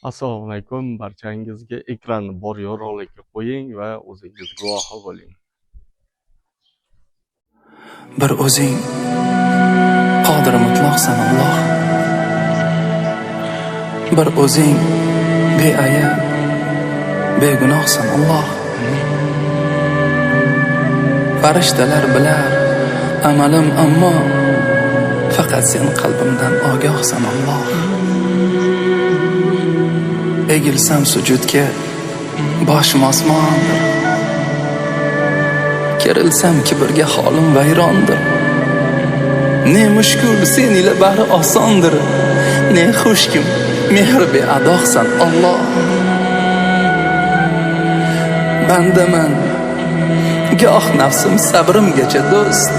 Assalomu alaykum barchangizga. Ekranni bor yorug'likka qo'ying va o'zingiz guvohi bo'ling. Bir o'zing qodir mutlaqsan Alloh. Bir o'zing beayb, begunohsan Alloh. Farishtalar bilar amalim, ammo faqat sen qalbimdan ogohsan Alloh. Egilsam sujudga boshim osmondir. Kerilsam kibrga holim vayrondir. Ne mushkul sen ila bahri osondir. Ne xushkim mehr beadohsan Alloh. Bandaman goh nafsim sabrimgacha do'st.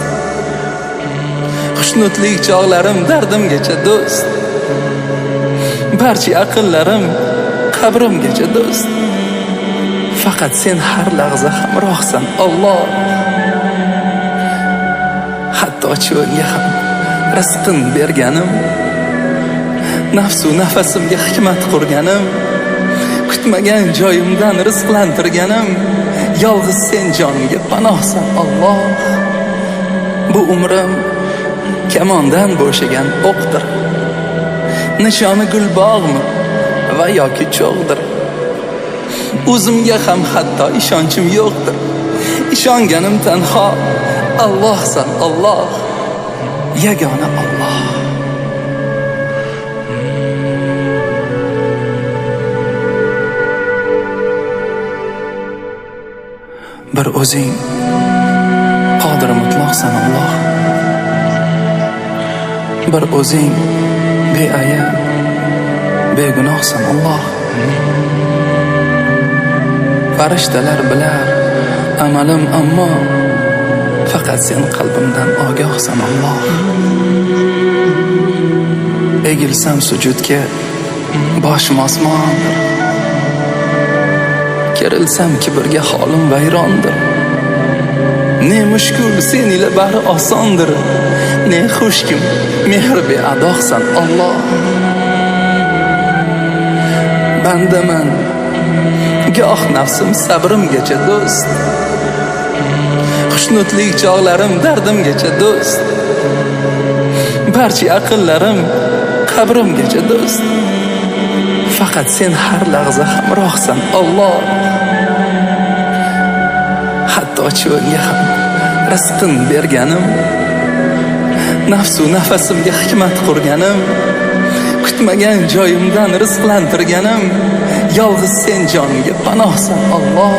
Xushnudlik chog'larim dardimgacha do'st. Barcha aqllarim qabrimgacha do'st. Faqat sen har lahza hamrohsan Alloh. Hatto cho'lga ham rizqin berganim, nafsu nafasimga hikmat qurganim, kutmagan joyimdan rizqlantirganim, yolg'iz sen jonimga panohsan Alloh. Bu umrim kamondan bo'shagan o'qdir. Nishoni gulbog'mi va yoki cho'g'dir. O'zimga ham hatto ishonchim yo'qdir. Ishonganim tanho Allohsan Alloh, yagona Alloh. Bir o'zing qodir mutlaqsan Alloh. Bir o'zing beayb, begunohsan Alloh. Farishtalar bilar amalim, ammo faqat sen qalbimdan ogohsan Alloh. Egilsam sujudga boshim osmondir. Kerilsam kibrga holim vayrondir. Ne mushkul sen ila bahri osondir. Ne xushkim mehr beadohsan Alloh. Bandaman goh nafsim sabrimgacha do'st. Xushnudlik chog'larim dardimgacha do'st. Barcha aqllarim qabrimgacha do'st. Faqat sen har lahza hamrohsan Alloh. Hatto cho'lga ham rizqin berganim, nafsu nafasimga hikmat qurganim, kutmagan joyimdan rizqlantirganim, yolg'iz sen jonimga panohsan Alloh.